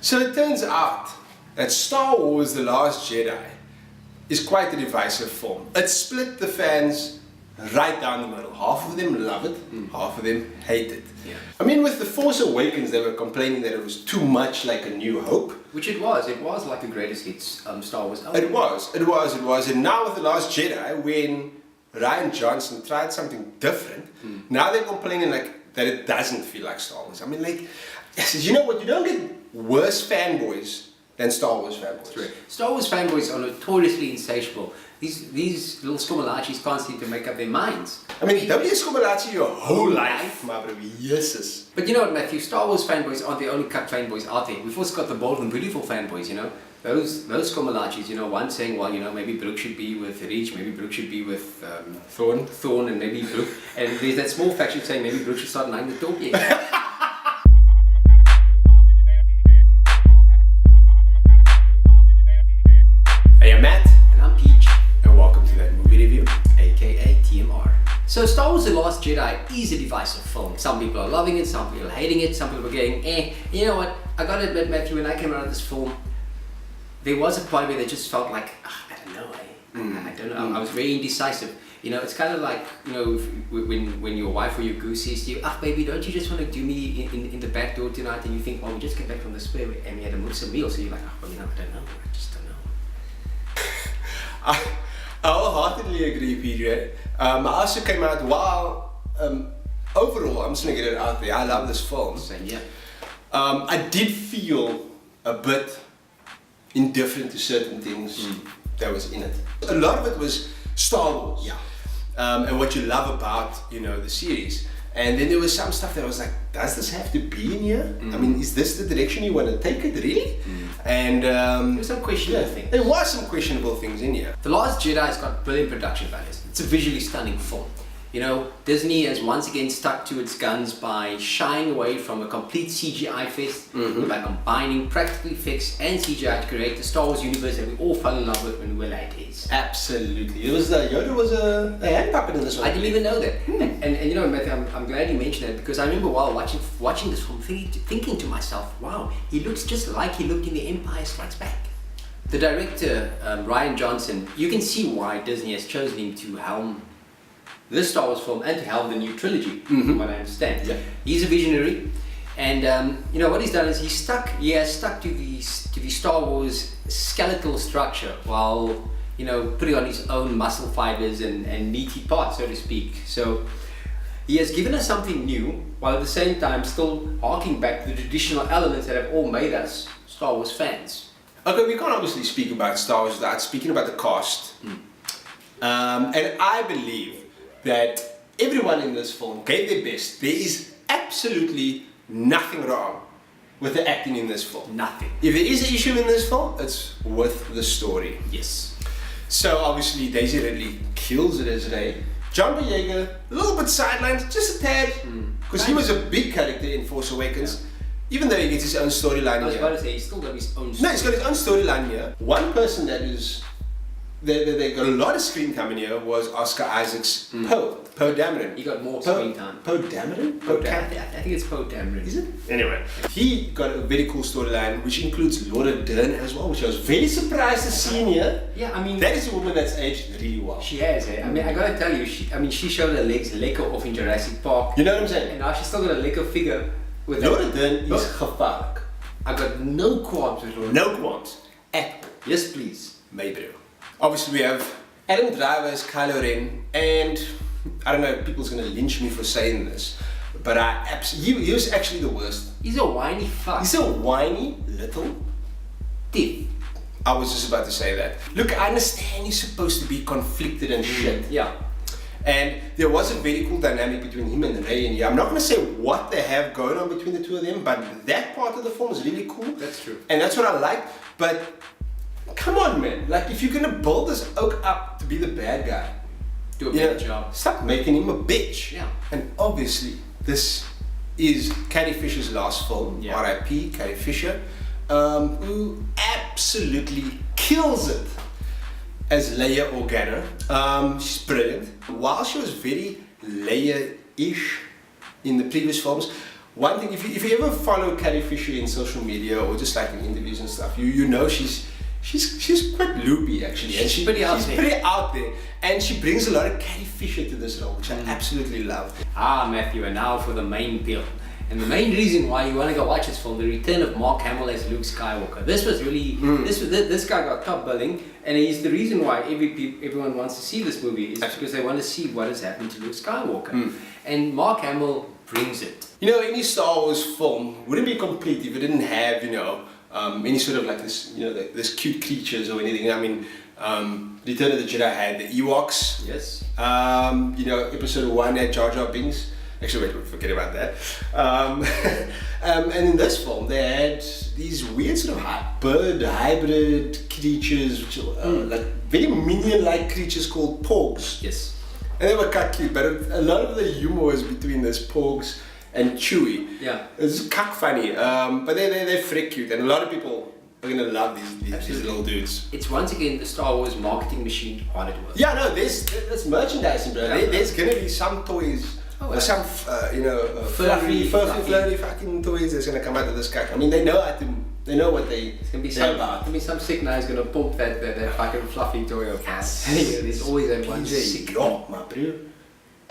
So it turns out that Star Wars The Last Jedi is quite a divisive film. It split the fans right down the middle. Half of them love it, half of them hate it. Yeah. I mean, with The Force Awakens, they were complaining that it was too much like A New Hope. Which it was. It was like the greatest hits Star Wars album. It was. And now with The Last Jedi, when Rian Johnson tried something different, now they're complaining like that it doesn't feel like Star Wars. I mean, like, you know what? You don't get worse fanboys than Star Wars fanboys. True. Star Wars fanboys are notoriously insatiable. These little scomalachis can't seem to make up their minds. I mean, don't be a Scomalachi your whole life, my brother. Yes. But you know what, Matthew? Star Wars fanboys aren't the only cut fanboys out there. We've also got the bold and beautiful fanboys, you know? Those scomalachis, you know, one saying, well, you know, maybe Brooke should be with Reach, maybe Brooke should be with Thorn, and maybe Brooke. And there's that small faction saying maybe Brooke should start lying the talk again. Hey, I'm Matt. And I'm Peach. And welcome to that movie review, aka TMR. So Star Wars The Last Jedi is a divisive film. Some people are loving it, some people are hating it, some people are getting eh. You know what, I gotta admit, Matthew, when I came out of this film, there was a point where they just felt like, I don't know, I don't know, I was very indecisive. You know, it's kind of like, you know, when your wife or your goose says to you, baby, don't you just want to do me in the back door tonight? And you think, we just came back from the square and we had a Muslim meal. So you're like, well, you know, I don't know, I just don't know. I wholeheartedly agree, PJ. I also came out, overall, I'm just going to get it out there, I love this film. Same, yeah. I did feel a bit indifferent to certain things that was in it. A lot of it was Star Wars. Yeah. And what you love about, you know, the series. And then there was some stuff that I was like, does this have to be in here? I mean, is this the direction you want to take it, really? And there were some questionable things. There was some questionable things in here. The Last Jedi's got brilliant production values. It's a visually stunning film. You know, Disney has once again stuck to its guns by shying away from a complete CGI fest, by combining practical effects and CGI to create the Star Wars universe that we all fell in love with when we were late kids. Absolutely. It was Yoda was a hand puppet in this one. I didn't even know that. And you know, Matthew, I'm glad you mentioned that, because I remember while watching this film thinking to myself, wow, he looks just like he looked in The Empire Strikes Back. The director, Rian Johnson, you can see why Disney has chosen him to helm this Star Wars film and to helm the new trilogy, from what I understand. Yeah. He's a visionary, and you know what he's done is he has stuck to the Star Wars skeletal structure while, you know, putting on his own muscle fibers and meaty parts, so to speak. So he has given us something new, while at the same time still harking back to the traditional elements that have all made us Star Wars fans. Okay, we can't obviously speak about Star Wars without speaking about the cast. And I believe that everyone in this film gave their best. There is absolutely nothing wrong with the acting in this film. Nothing. If there is an issue in this film, it's with the story. Yes. So obviously Daisy Ridley kills it as Rey. John Boyega, a little bit sidelined, just a tad, because he was a big character in Force Awakens. Yeah. Even though he gets his own storyline here. I was about to say, he's still got his own story. No, he's got his own storyline here. One person that is they got a lot of screen time in here was Oscar Isaac's Poe Dameron. He got more screen time. Poe Dameron? I think it's Poe Dameron. Is it? Anyway, he got a very cool storyline, which includes Laura Dern as well, which I was very surprised to see in here. Yeah, I mean, that is a woman that's aged really well. She has, eh? I mean, I gotta tell you, she showed her legs lekker off in Jurassic Park. You know what I'm saying? And now she's still got a lekker figure with Laura Dern is gevaarlijk. I got no qualms with Laura. No qualms at all. Yes, please. Maybe. Obviously, we have Adam Driver as Kylo Ren, and I don't know, people's gonna lynch me for saying this, but he was actually the worst. He's a whiny fuck. He's a whiny little thief. I was just about to say that. Look, I understand he's supposed to be conflicted and shit. Yeah. And there was a very cool dynamic between him and Rey, and I'm not gonna say what they have going on between the two of them, but that part of the film is really cool. That's true. And that's what I like, but come on, man. Like, if you're gonna build this oak up to be the bad guy, do a better job. Stop making him a bitch. Yeah. And obviously, this is Carrie Fisher's last film, R.I.P. Carrie Fisher, who absolutely kills it as Leia Organa. She's brilliant. While she was very Leia-ish in the previous films, one thing, if you ever follow Carrie Fisher in social media or just like in interviews and stuff, you know she's quite loopy actually, and she's pretty out there, and she brings a lot of Carrie Fisher to this role, which I absolutely love. Matthew, and now for the main deal. And the main reason why you want to go watch this film, the return of Mark Hamill as Luke Skywalker. This was really, this guy got top billing, and he's the reason why everyone wants to see this movie, is because they want to see what has happened to Luke Skywalker. And Mark Hamill brings it. You know, any Star Wars film wouldn't be complete if it didn't have, any sort of like this, this cute creatures or anything. I mean, Return of the Jedi had the Ewoks. Yes. Episode 1 had Jar Jar Binks. Actually, wait, forget about that. And in this film, they had these weird sort of bird hybrid creatures, which are like very minion-like creatures called porgs. Yes. And they were quite cute, but a lot of the humor was between these porgs and Chewie. Yeah. It's kind of funny, but they're freak cute, and a lot of people are gonna love these little dudes. It's once again the Star Wars marketing machine hard at work. Yeah, no, there's merchandising, bro. Yeah. There's gonna be some toys. Oh, some fluffy fucking toys that's gonna come out of this guy. I mean, they know what they. It's gonna be some sick guy's gonna pump that fucking fluffy toy of us. There's always that one sick. Oh, my bro.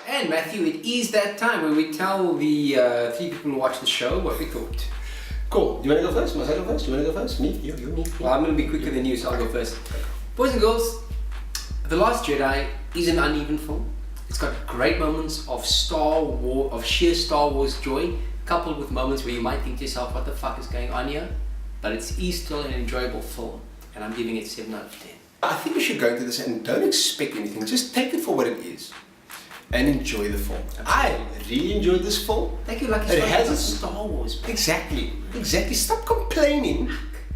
And Matthew, it is that time where we tell the 3 people who watch the show what we thought. Cool. You wanna go first? Must I go first? You wanna go first? Me? You? Me? Well, I'm gonna be quicker than you, so I'll go first. Boys and girls, The Last Jedi is an uneven film. It's got great moments of sheer Star Wars joy, coupled with moments where you might think to yourself, what the fuck is going on here? But it's still an enjoyable film, and I'm giving it 7 out of 10. I think you should go into this and don't expect anything. Just take it for what it is and enjoy the film. Absolutely. I really enjoyed this film. Thank you, Lucky. It has a Star Wars. Exactly. Stop complaining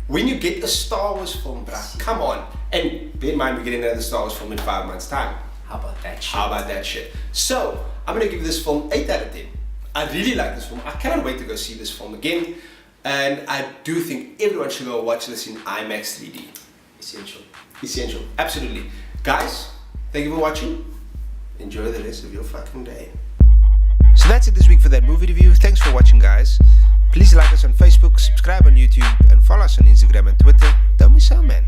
when you get a Star Wars film, bruh. Come on. And bear in mind, we're getting another Star Wars film in 5 months' time. How about that shit? So, I'm going to give this film 8 out of 10. I really like this film. I cannot wait to go see this film again. And I do think everyone should go watch this in IMAX 3D. Essential. Absolutely. Guys, thank you for watching. Enjoy the rest of your fucking day. So that's it this week for that movie review. Thanks for watching, guys. Please like us on Facebook, subscribe on YouTube, and follow us on Instagram and Twitter. Don't be so, man.